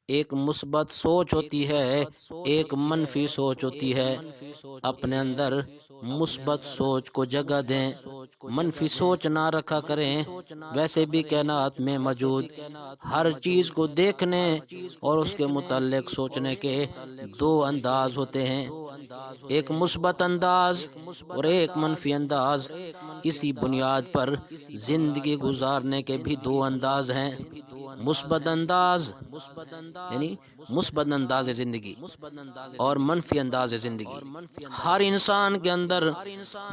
ایک مثبت سوچ ہوتی ہے، ایک منفی سوچ ہوتی ہے۔ اپنے اندر مثبت سوچ کو جگہ دیں، منفی سوچ نہ رکھا کریں۔ ویسے بھی کائنات میں موجود ہر چیز کو دیکھنے اور اس کے متعلق سوچنے کے دو انداز ہوتے ہیں، ایک مثبت انداز اور ایک منفی انداز۔ اسی بنیاد پر زندگی گزارنے کے بھی دو انداز ہیں، مثبت انداز یعنی مثبت انداز زندگی اور منفی انداز زندگی۔ ہر انسان کے اندر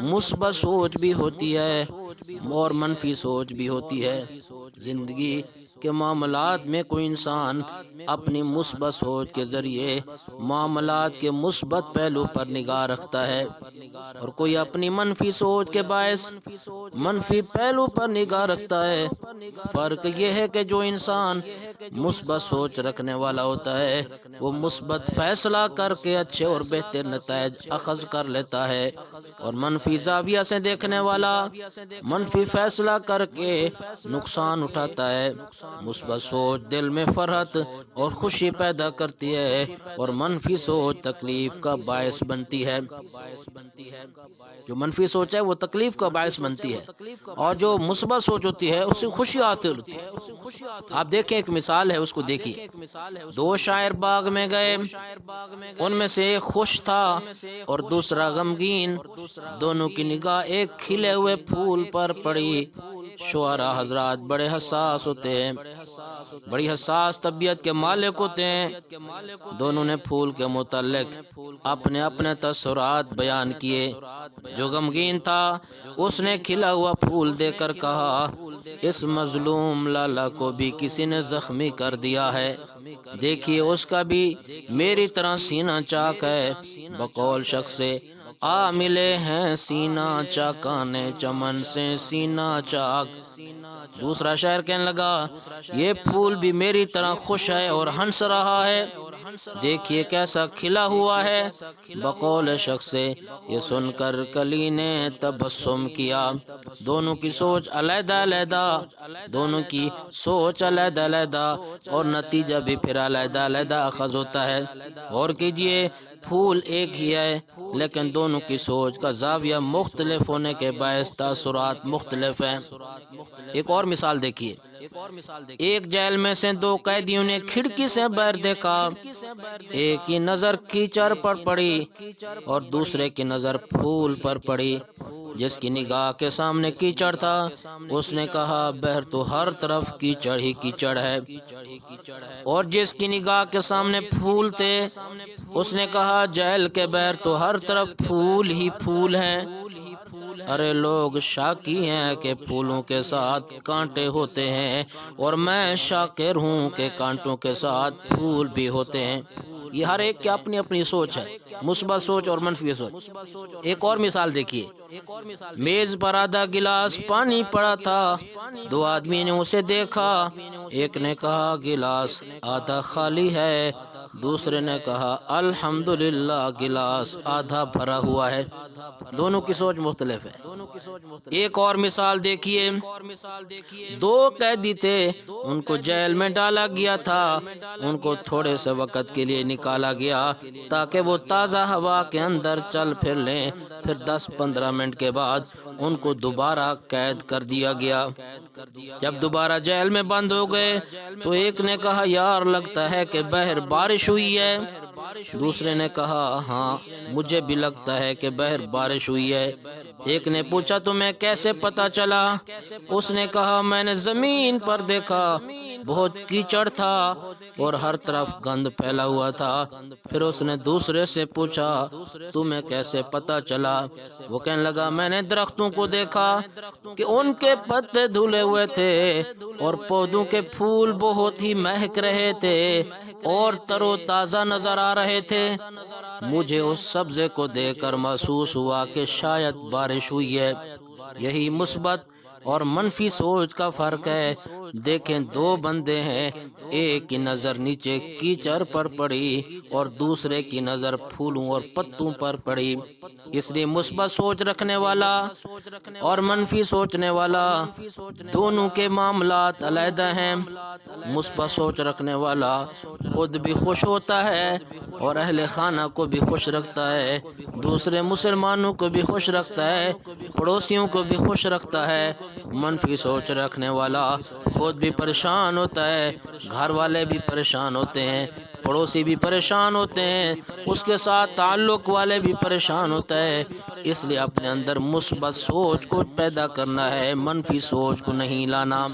مثبت سوچ بھی ہوتی ہے اور منفی سوچ بھی ہوتی ہے۔ زندگی کے معاملات میں کوئی انسان اپنی مثبت سوچ کے ذریعے معاملات کے مثبت پہلو پر نگاہ رکھتا ہے، اور کوئی اپنی منفی سوچ کے باعث منفی پہلو پر نگاہ رکھتا ہے۔ فرق یہ ہے کہ جو انسان مثبت سوچ رکھنے والا ہوتا ہے وہ مثبت فیصلہ کر کے اچھے اور بہتر نتائج اخذ کر لیتا ہے، اور منفی زاویہ سے دیکھنے والا منفی فیصلہ کر کے نقصان اٹھاتا ہے۔ مثبت سوچ دل میں فرحت اور خوشی پیدا کرتی ہے، اور منفی سوچ تکلیف کا باعث بنتی ہے۔ جو منفی سوچ ہے وہ تکلیف کا باعث بنتی ہے، اور جو مثبت سوچ ہوتی ہے اس سے خوشی حاصل ہوتی ہے۔ آپ دیکھیں، ایک مثال ہے، اس کو دیکھیے۔ دو شاعر باغ میں گئے، ان میں سے ایک خوش تھا اور دوسرا غمگین۔ دونوں کی نگاہ ایک کھلے ہوئے پھول پر پڑی۔ شعراء حضرات بڑے حساس ہوتے ہیں، بڑی حساس طبیعت کے مالک ہوتے ہیں۔ دونوں نے پھول کے متعلق اپنے اپنے تاثرات بیان کیے۔ جو غمگین تھا اس نے کھلا ہوا پھول دے کر کہا، اس مظلوم لالا کو بھی کسی نے زخمی کر دیا ہے، دیکھیے اس کا بھی میری طرح سینہ چاک ہے۔ بقول شخص سے آ ملے ہیں سینہ چاکانے چمن سے سینہ چاک۔ دوسرا شاعر کہنے لگا، یہ پھول بھی میری طرح خوش ہے اور ہنس رہا ہے، دیکھیے کیسا کھلا ہوا ہے۔ بقول شخص سے یہ سن کر کلی نے تبسم کیا۔ دونوں کی سوچ علیحدہ علیحدہ، دونوں کی سوچ علیحدہ علیحدہ، اور نتیجہ بھی پھر علیحدہ علیحدہ اخذ ہوتا ہے۔ اور کیجئے، پھول ایک ہی ہے لیکن دونوں کی سوچ کا زاویہ مختلف ہونے کے باعث تاثرات مختلف ہیں۔ ایک اور مثال دیکھیے۔ ایک جیل میں سے دو قیدیوں نے کھڑکی سے باہر دیکھا، ایک کی نظر کیچڑ پر پڑی اور دوسرے کی نظر پھول پر پڑی۔ جس کی نگاہ کے سامنے کیچڑ تھا اس نے کہا، باہر تو ہر طرف کیچڑ ہی کیچڑ ہے، اور جس کی نگاہ کے سامنے پھول تھے اس نے کہا، جیل کے باہر تو ہر طرف پھول ہی پھول ہیں۔ ارے لوگ شاکی ہیں کہ پھولوں کے ساتھ کانٹے ہوتے ہیں، اور میں شاکر ہوں کہ کانٹوں کے ساتھ پھول بھی ہوتے ہیں۔ یہ ہر ایک کی اپنی اپنی سوچ ہے، مثبت سوچ اور منفی سوچ۔ ایک اور مثال دیکھیے۔ میز پر آدھا گلاس پانی پڑا تھا، دو آدمی نے اسے دیکھا، ایک نے کہا گلاس آدھا خالی ہے، دوسرے نے کہا الحمدللہ گلاس آدھا بھرا ہوا ہے۔ دونوں کی سوچ مختلف ہے۔ ایک اور مثال دیکھیے۔ دو قیدی تھے، ان کو جیل میں ڈالا گیا تھا، ان کو تھوڑے سے وقت کے لیے نکالا گیا تاکہ وہ تازہ ہوا کے اندر چل پھر لیں، پھر 10-15 منٹ کے بعد ان کو دوبارہ قید کر دیا گیا۔ جب دوبارہ جیل میں بند ہو گئے تو ایک نے کہا، یار لگتا ہے کہ باہر بارش ہوئی ہے۔ دوسرے نے کہا، ہاں مجھے بھی لگتا ہے کہ باہر بارش ہوئی ہے۔ ایک نے پوچھا، تمہیں کیسے پتا چلا؟ اس نے کہا، میں نے زمین پر دیکھا، بہت کیچڑ تھا اور ہر طرف گند پھیلا ہوا تھا۔ پھر اس نے دوسرے سے پوچھا، تمہیں کیسے پتا چلا؟ وہ کہنے لگا، میں نے درختوں کو دیکھا کہ ان کے پتے دھلے ہوئے تھے اور پودوں کے پھول بہت ہی مہک رہے تھے اور تر و تازہ نظر آ رہے تھے۔ مجھے اس سبزے کو دیکھ کر محسوس ہوا کہ شاید بارش ہوئی ہے۔ یہی مثبت اور منفی سوچ کا فرق ہے۔ دیکھیں دو بندے ہیں، ایک کی نظر نیچے کیچڑ پر پڑی اور دوسرے کی نظر پھولوں اور پتوں پر پڑی۔ اس لیے مثبت سوچ رکھنے والا اور منفی سوچنے والا دونوں کے معاملات علیحدہ ہیں۔ مثبت سوچ رکھنے والا خود بھی خوش ہوتا ہے اور اہل خانہ کو بھی خوش رکھتا ہے، دوسرے مسلمانوں کو بھی خوش رکھتا ہے، پڑوسیوں کو بھی خوش رکھتا ہے۔ منفی سوچ رکھنے والا خود بھی پریشان ہوتا ہے، گھر والے بھی پریشان ہوتے ہیں، پڑوسی بھی پریشان ہوتے ہیں، اس کے ساتھ تعلق والے بھی پریشان ہوتا ہے۔ اس لیے اپنے اندر مثبت سوچ کو پیدا کرنا ہے، منفی سوچ کو نہیں لانا۔